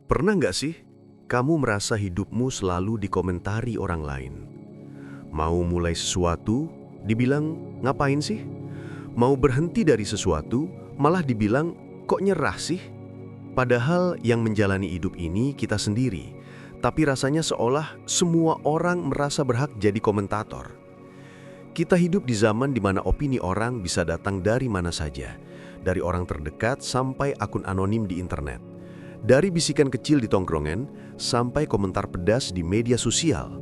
Pernah nggak sih kamu merasa hidupmu selalu dikomentari orang lain? Mau mulai sesuatu, dibilang ngapain sih? Mau berhenti dari sesuatu, malah dibilang kok nyerah sih? Padahal yang menjalani hidup ini kita sendiri, tapi rasanya seolah semua orang merasa berhak jadi komentator. Kita hidup di zaman di mana opini orang bisa datang dari mana saja, dari orang terdekat sampai akun anonim di internet. Dari bisikan kecil di tongkrongan sampai komentar pedas di media sosial.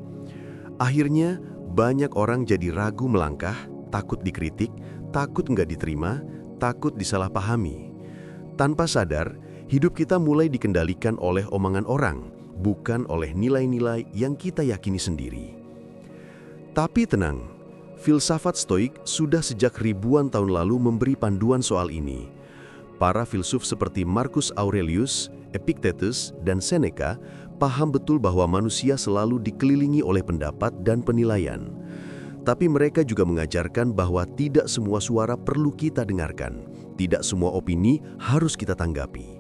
Akhirnya, banyak orang jadi ragu melangkah, takut dikritik, takut nggak diterima, takut disalahpahami. Tanpa sadar, hidup kita mulai dikendalikan oleh omongan orang, bukan oleh nilai-nilai yang kita yakini sendiri. Tapi tenang, filsafat Stoik sudah sejak ribuan tahun lalu memberi panduan soal ini. Para filsuf seperti Marcus Aurelius, Epictetus, dan Seneca paham betul bahwa manusia selalu dikelilingi oleh pendapat dan penilaian. Tapi mereka juga mengajarkan bahwa tidak semua suara perlu kita dengarkan, tidak semua opini harus kita tanggapi.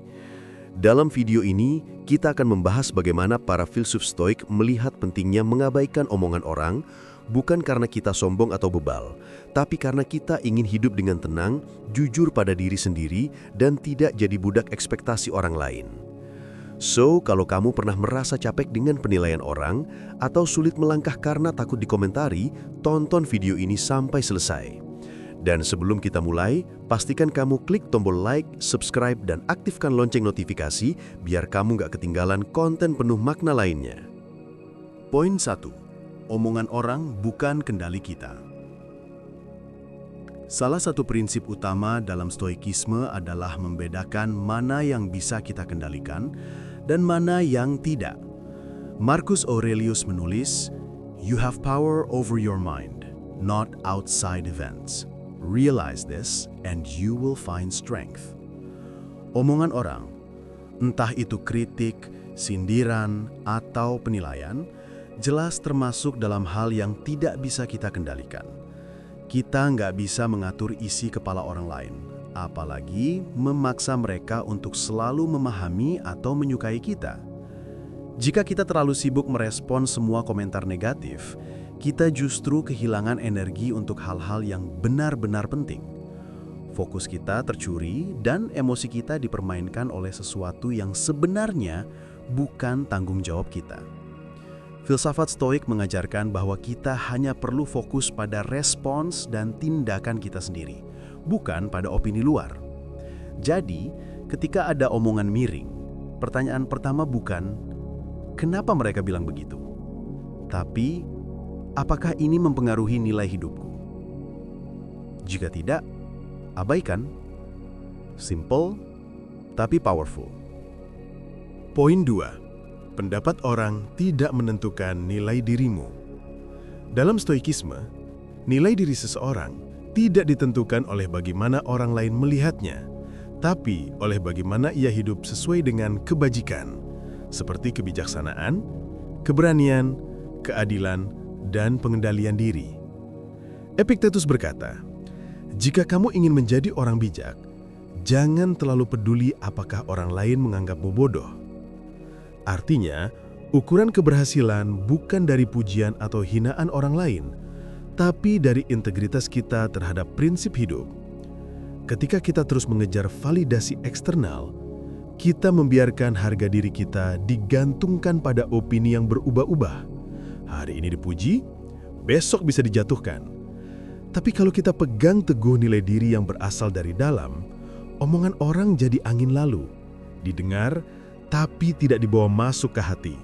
Dalam video ini, kita akan membahas bagaimana para filsuf Stoik melihat pentingnya mengabaikan omongan orang, bukan karena kita sombong atau bebal, tapi karena kita ingin hidup dengan tenang, jujur pada diri sendiri, dan tidak jadi budak ekspektasi orang lain. So, kalau kamu pernah merasa capek dengan penilaian orang, atau sulit melangkah karena takut dikomentari, tonton video ini sampai selesai. Dan sebelum kita mulai, pastikan kamu klik tombol like, subscribe, dan aktifkan lonceng notifikasi, biar kamu nggak ketinggalan konten penuh makna lainnya. Poin 1. Omongan orang bukan kendali kita. Salah satu prinsip utama dalam stoikisme adalah membedakan mana yang bisa kita kendalikan dan mana yang tidak. Marcus Aurelius menulis, "You have power over your mind, not outside events. Realize this and you will find strength." Omongan orang, entah itu kritik, sindiran, atau penilaian, jelas termasuk dalam hal yang tidak bisa kita kendalikan. Kita nggak bisa mengatur isi kepala orang lain, apalagi memaksa mereka untuk selalu memahami atau menyukai kita. Jika kita terlalu sibuk merespon semua komentar negatif, kita justru kehilangan energi untuk hal-hal yang benar-benar penting. Fokus kita tercuri dan emosi kita dipermainkan oleh sesuatu yang sebenarnya bukan tanggung jawab kita. Filsafat Stoik mengajarkan bahwa kita hanya perlu fokus pada respons dan tindakan kita sendiri, bukan pada opini luar. Jadi, ketika ada omongan miring, pertanyaan pertama bukan, kenapa mereka bilang begitu? Tapi, apakah ini mempengaruhi nilai hidupku? Jika tidak, abaikan. Simple, tapi powerful. Poin 2. Pendapat orang tidak menentukan nilai dirimu. Dalam stoikisme, nilai diri seseorang tidak ditentukan oleh bagaimana orang lain melihatnya, tapi oleh bagaimana ia hidup sesuai dengan kebajikan, seperti kebijaksanaan, keberanian, keadilan, dan pengendalian diri. Epictetus berkata, "Jika kamu ingin menjadi orang bijak, jangan terlalu peduli apakah orang lain menganggapmu bodoh." Artinya, ukuran keberhasilan bukan dari pujian atau hinaan orang lain, tapi dari integritas kita terhadap prinsip hidup. Ketika kita terus mengejar validasi eksternal, kita membiarkan harga diri kita digantungkan pada opini yang berubah-ubah. Hari ini dipuji, besok bisa dijatuhkan. Tapi kalau kita pegang teguh nilai diri yang berasal dari dalam, omongan orang jadi angin lalu, didengar, tapi tidak dibawa masuk ke hati.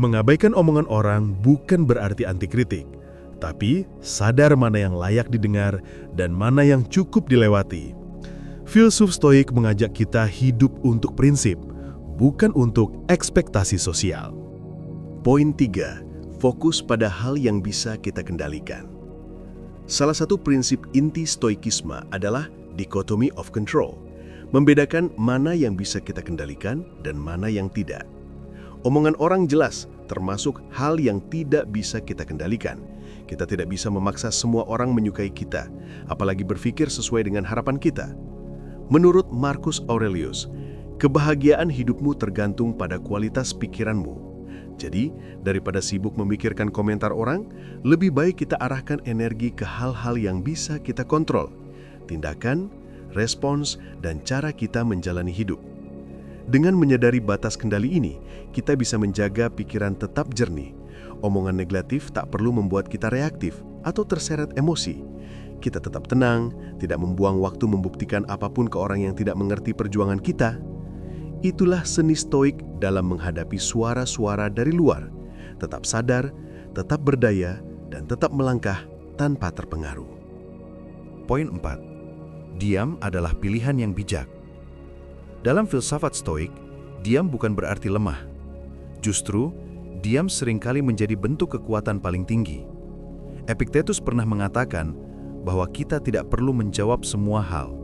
Mengabaikan omongan orang bukan berarti anti kritik, tapi sadar mana yang layak didengar dan mana yang cukup dilewati. Filsuf Stoik mengajak kita hidup untuk prinsip, bukan untuk ekspektasi sosial. Poin 3. Fokus pada hal yang bisa kita kendalikan. Salah satu prinsip inti stoikisme adalah dichotomy of control. Membedakan mana yang bisa kita kendalikan dan mana yang tidak. Omongan orang jelas, termasuk hal yang tidak bisa kita kendalikan. Kita tidak bisa memaksa semua orang menyukai kita, apalagi berpikir sesuai dengan harapan kita. Menurut Marcus Aurelius, Kebahagiaan hidupmu tergantung pada kualitas pikiranmu. Jadi, daripada sibuk memikirkan komentar orang, lebih baik kita arahkan energi ke hal-hal yang bisa kita kontrol. Tindakan, respons, dan cara kita menjalani hidup. Dengan menyadari batas kendali ini, kita bisa menjaga pikiran tetap jernih. Omongan negatif tak perlu membuat kita reaktif atau terseret emosi. Kita tetap tenang, tidak membuang waktu membuktikan apapun ke orang yang tidak mengerti perjuangan kita. Itulah seni stoik dalam menghadapi suara-suara dari luar. Tetap sadar, tetap berdaya, dan tetap melangkah tanpa terpengaruh. Poin 4. Diam adalah pilihan yang bijak. Dalam filsafat stoik, diam bukan berarti lemah. Justru, diam seringkali menjadi bentuk kekuatan paling tinggi. Epictetus pernah mengatakan bahwa kita tidak perlu menjawab semua hal,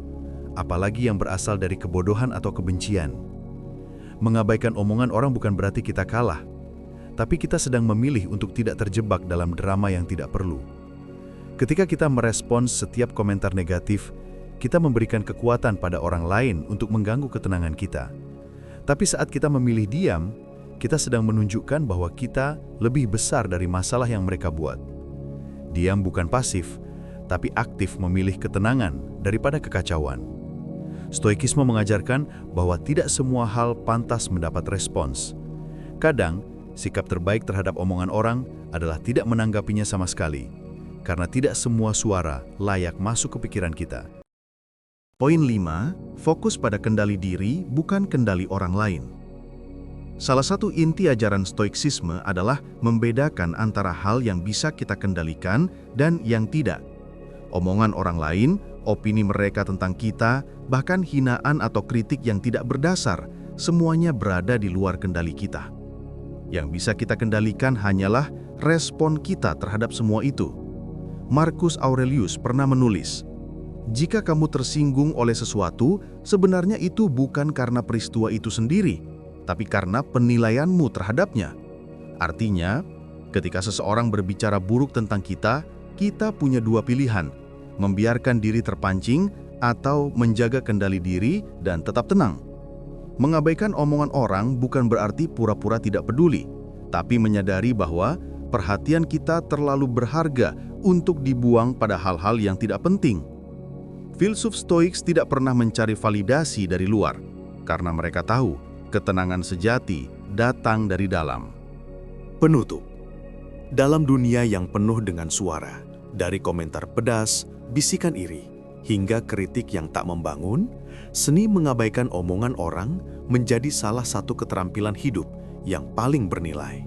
apalagi yang berasal dari kebodohan atau kebencian. Mengabaikan omongan orang bukan berarti kita kalah, tapi kita sedang memilih untuk tidak terjebak dalam drama yang tidak perlu. Ketika kita merespons setiap komentar negatif, kita memberikan kekuatan pada orang lain untuk mengganggu ketenangan kita. Tapi saat kita memilih diam, kita sedang menunjukkan bahwa kita lebih besar dari masalah yang mereka buat. Diam bukan pasif, tapi aktif memilih ketenangan daripada kekacauan. Stoikisme mengajarkan bahwa tidak semua hal pantas mendapat respons. Kadang, sikap terbaik terhadap omongan orang adalah tidak menanggapinya sama sekali, karena tidak semua suara layak masuk ke pikiran kita. Poin 5, fokus pada kendali diri, bukan kendali orang lain. Salah satu inti ajaran stoiksisme adalah membedakan antara hal yang bisa kita kendalikan dan yang tidak. Omongan orang lain, opini mereka tentang kita, bahkan hinaan atau kritik yang tidak berdasar, semuanya berada di luar kendali kita. Yang bisa kita kendalikan hanyalah respon kita terhadap semua itu. Marcus Aurelius pernah menulis, "Jika kamu tersinggung oleh sesuatu, sebenarnya itu bukan karena peristiwa itu sendiri, tapi karena penilaianmu terhadapnya." Artinya, ketika seseorang berbicara buruk tentang kita, kita punya dua pilihan, membiarkan diri terpancing atau menjaga kendali diri dan tetap tenang. Mengabaikan omongan orang bukan berarti pura-pura tidak peduli, tapi menyadari bahwa perhatian kita terlalu berharga untuk dibuang pada hal-hal yang tidak penting. Filsuf Stoik tidak pernah mencari validasi dari luar, karena mereka tahu ketenangan sejati datang dari dalam. Penutup. Dalam dunia yang penuh dengan suara, dari komentar pedas, bisikan iri, hingga kritik yang tak membangun, seni mengabaikan omongan orang menjadi salah satu keterampilan hidup yang paling bernilai.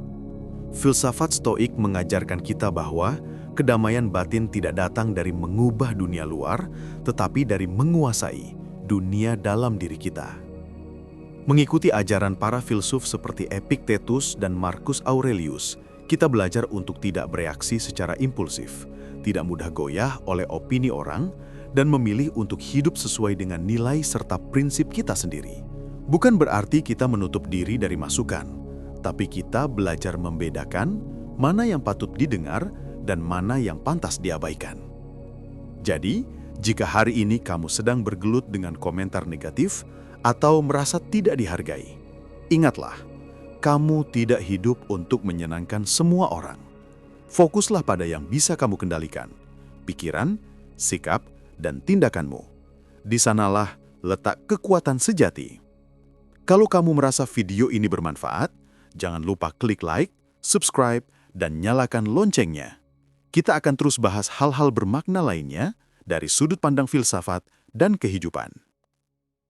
Filsafat Stoik mengajarkan kita bahwa kedamaian batin tidak datang dari mengubah dunia luar, tetapi dari menguasai dunia dalam diri kita. Mengikuti ajaran para filsuf seperti Epictetus dan Marcus Aurelius, kita belajar untuk tidak bereaksi secara impulsif, tidak mudah goyah oleh opini orang, dan memilih untuk hidup sesuai dengan nilai serta prinsip kita sendiri. Bukan berarti kita menutup diri dari masukan, tapi kita belajar membedakan mana yang patut didengar dan mana yang pantas diabaikan. Jadi, jika hari ini kamu sedang bergelut dengan komentar negatif atau merasa tidak dihargai, ingatlah, kamu tidak hidup untuk menyenangkan semua orang. Fokuslah pada yang bisa kamu kendalikan, pikiran, sikap, dan tindakanmu. Di sanalah letak kekuatan sejati. Kalau kamu merasa video ini bermanfaat, jangan lupa klik like, subscribe, dan nyalakan loncengnya. Kita akan terus bahas hal-hal bermakna lainnya dari sudut pandang filsafat dan kehidupan.